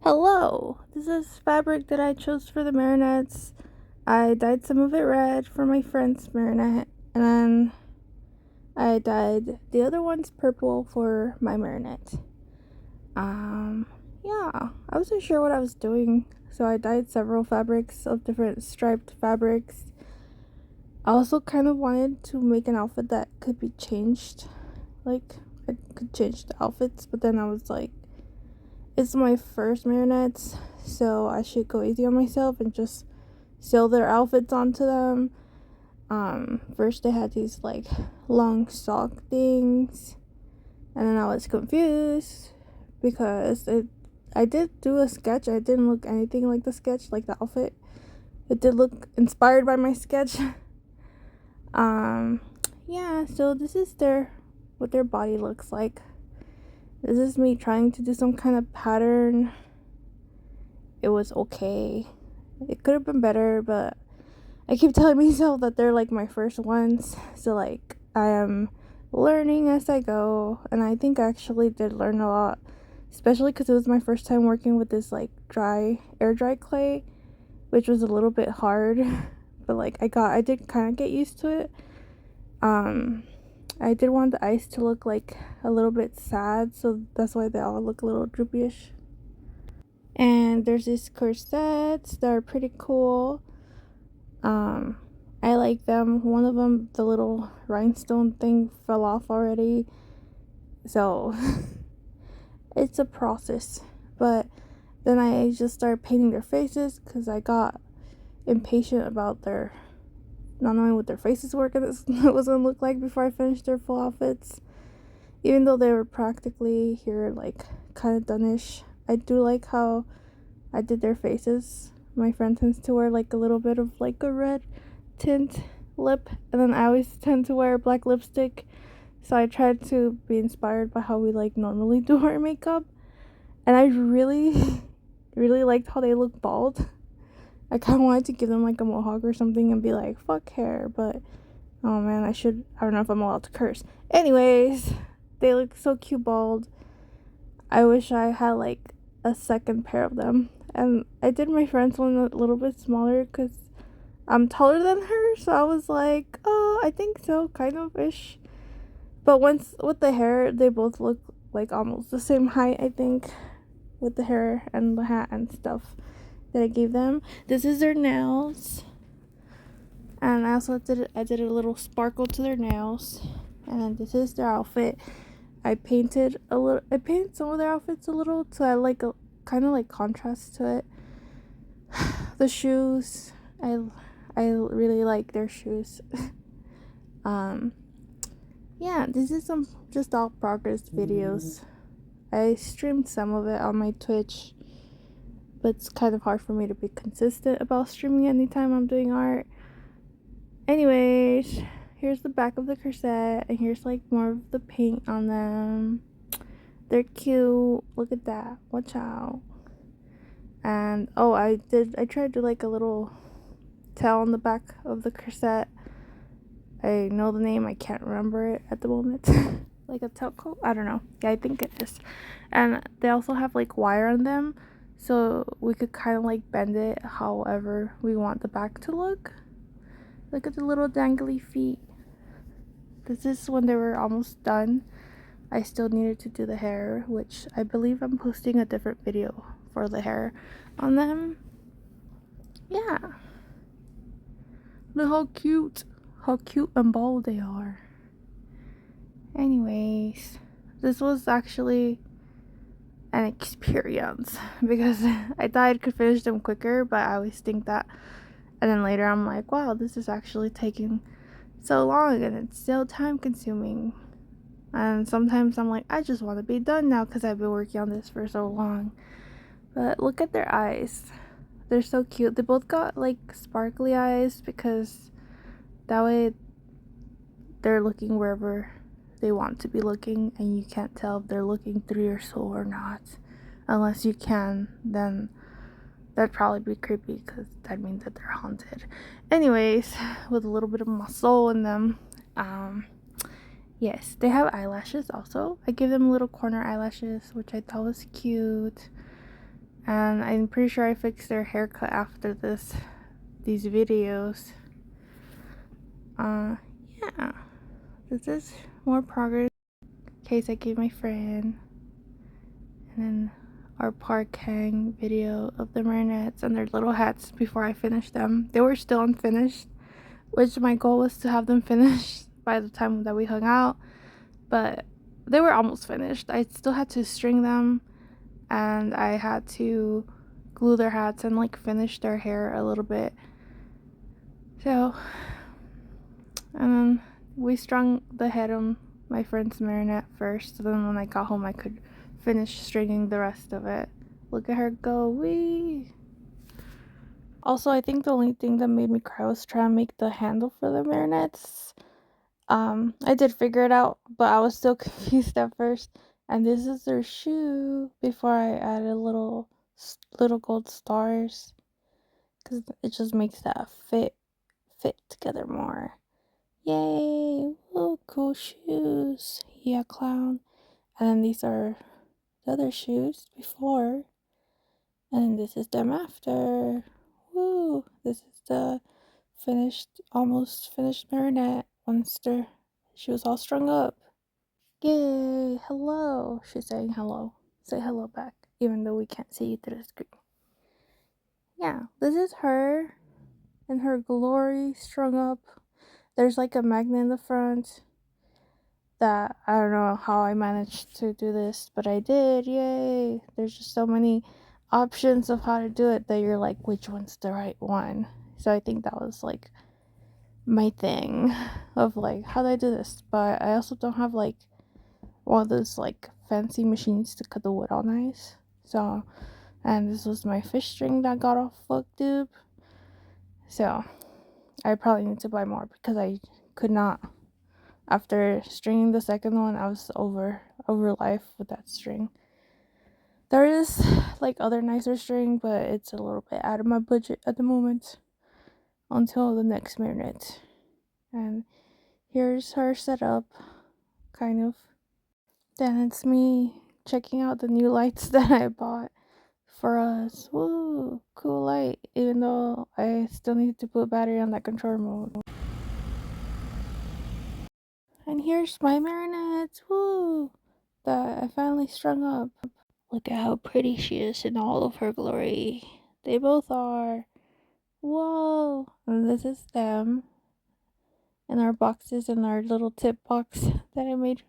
Hello! This is fabric that I chose for the marionettes. I dyed some of it red for my friend's marionette, and then I dyed the other ones purple for my marionette. Yeah, I wasn't sure what I was doing, so I dyed several fabrics of different striped fabrics. I also kind of wanted to make an outfit that could be changed. Like, I could change the outfits, but then I was like, it's my first marionettes, so I should go easy on myself and just sew their outfits onto them. First they had these like long sock things, and then I was confused because I did do a sketch. I didn't look anything like the sketch, like the outfit. It did look inspired by my sketch. Yeah, so this is what their body looks like. This is me trying to do some kind of pattern. It was okay. It could have been better, but I keep telling myself that they're like my first ones. So like I am learning as I go, and I think I actually did learn a lot, especially because it was my first time working with this like air dry clay, which was a little bit hard, but like I did kind of get used to it. I did want the eyes to look like a little bit sad, so that's why they all look a little droopy-ish. And there's these corsets that are pretty cool. I like them. One of them, the little rhinestone thing fell off already, so it's a process. But then I just started painting their faces because I got impatient about their not knowing what their faces were gonna look like before I finished their full outfits. Even though they were practically here, like kind of done-ish, I do like how I did their faces. My friend tends to wear like a little bit of like a red tint lip, and then I always tend to wear black lipstick, so I tried to be inspired by how we like normally do our makeup. And I really really liked how they look bald. I kind of wanted to give them like a mohawk or something and be like fuck hair, but oh man, I don't know if I'm allowed to curse. Anyways, they look so cute bald. I wish I had like a second pair of them. And I did my friend's one a little bit smaller because I'm taller than her, so I was like, oh, I think so, kind of ish. But once with the hair, they both look like almost the same height, I think, with the hair and the hat and stuff that I gave them. This is their nails, and I also did a little sparkle to their nails. And this is their outfit. I painted some of their outfits a little to add like a kind of like contrast to it. The shoes, I really like their shoes. Yeah, this is some just all progress videos. I streamed some of it on my Twitch, but it's kind of hard for me to be consistent about streaming anytime I'm doing art. Anyways, here's the back of the corset, and here's like more of the paint on them. They're cute. Look at that. Watch out. And oh, I tried to do like a little tail on the back of the corset. I know the name, I can't remember it at the moment. Like a tailcoat? I don't know. Yeah, I think it is. And they also have like wire on them, so we could kind of like bend it however we want the back to look. Look at the little dangly feet. This is when they were almost done. I still needed to do the hair, which I believe I'm posting a different video for the hair on them. Yeah. Look how cute and bold they are. Anyways, this was actually an experience because I thought I could finish them quicker, but I always think that. And then later I'm like, wow, this is actually taking so long and it's so time consuming. And sometimes I'm like, I just want to be done now because I've been working on this for so long. But look at their eyes. They're so cute. They both got like sparkly eyes because that way they're looking wherever they want to be looking, and you can't tell if they're looking through your soul or not. Unless you can, then that'd probably be creepy because that means that they're haunted. Anyways, with a little bit of my soul in them. Yes, they have eyelashes also. I give them little corner eyelashes, which I thought was cute. And I'm pretty sure I fixed their haircut after these videos. Yeah, this is more progress. Case I gave my friend. And then our park hang video of the marionettes and their little hats before I finished them. They were still unfinished, which my goal was to have them finished by the time that we hung out, but they were almost finished. I still had to string them, and I had to glue their hats and like finish their hair a little bit. So, and then we strung the head on my friend's marionette first, so then when I got home I could finish stringing the rest of it. Look at her go, wee! Also, I think the only thing that made me cry was trying to make the handle for the marionettes. I did figure it out, but I was still confused at first. And this is their shoe before I added little gold stars, because it just makes that fit together more. Yay! Oh, cool shoes. Yeah, clown. And then these are the other shoes before. And this is them after. Woo! This is the almost finished marionette once she was all strung up. Yay! Hello! She's saying hello. Say hello back, even though we can't see you through the screen. Yeah, this is her in her glory, strung up. There's like a magnet in the front that I don't know how I managed to do this, but I did. Yay! There's just so many options of how to do it that you're like, which one's the right one? So I think that was like my thing of like, how do I do this? But I also don't have like one of those like fancy machines to cut the wood all nice. So, and this was my fish string that got off FootTube. So I probably need to buy more because I could not. After stringing the second one, I was over life with that string. There is like other nicer string, but it's a little bit out of my budget at the moment until the next marionette. And here's her setup, kind of. Then it's me checking out the new lights that I bought for us. Woo, cool light, even though I still need to put battery on that control remote. And here's my marionettes, woo, that I finally strung up. Look at how pretty she is in all of her glory. They both are. Whoa! And this is them in our boxes in our little tip box that I made.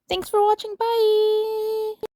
Thanks for watching. Bye!